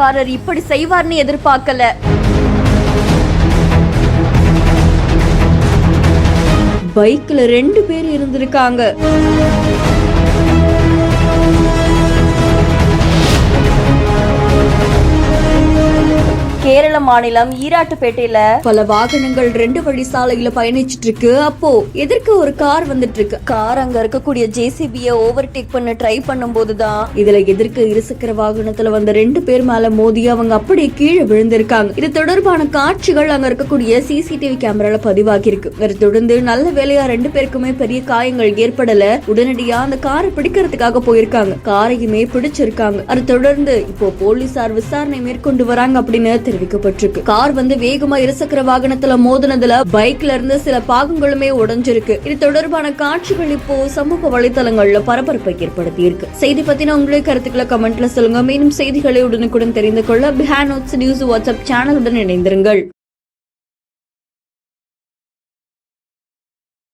காரர் இப்படி செய்வார்னு எதிர்பார்க்கல. பைக்ல 2 பேர் இருந்திருக்காங்க. கேரள மாநிலம் ஈராட்டுப்பேட்டையில பல வாகனங்கள் 2 வழி சாலையில பயணிச்சிட்டு இருக்கு. அப்போ எதிர்க்க ஒரு கார் வந்துட்டு இருக்கு. கார் அங்க இருக்கக்கூடிய ஜேசிபிய ஓவர்டேக் பண்ண ட்ரை பண்ணும் போதுதான் இதுல எதிர்க்க இருசக்கர வாகனத்துல வந்த 2 பேர் மேல மோதி அவங்க அப்படியே கீழே விழுந்திருக்காங்க. இது தொடர்பான காட்சிகள் அங்க இருக்கக்கூடிய சிசிடிவி கேமரால பதிவாகி இருக்கு. இதை தொடர்ந்து நல்ல வேலையா 2 பேருக்குமே பெரிய காயங்கள் ஏற்படல. உடனடியா அந்த காரை பிடிக்கிறதுக்காக போயிருக்காங்க. காரையுமே பிடிச்சிருக்காங்க. அதை தொடர்ந்து இப்போ போலீசார் விசாரணை மேற்கொண்டு வராங்க அப்படின்னு தெரிவிக்கப்பட்டிருக்கு. கார் வேகமா இருசக்கர வாகனத்துல மோதினதுல பைக்ல இருந்து சில பாகங்களுமே உடைஞ்சிருக்கு. இது தொடர்பான காட்சிகள் இப்போ சமூக வலைதளங்கள்ல பரபரப்பை ஏற்படுத்தி இருக்கு. செய்தி பத்தின உங்களுடைய கருத்துக்களை கமெண்ட்ல சொல்லுங்க. மேலும் செய்திகளை உடனுக்குடன் தெரிந்து கொள்ள பிஹாண்ட் நியூஸ் வாட்ஸ்அப் சேனலுடன் இணைந்திருங்கள்.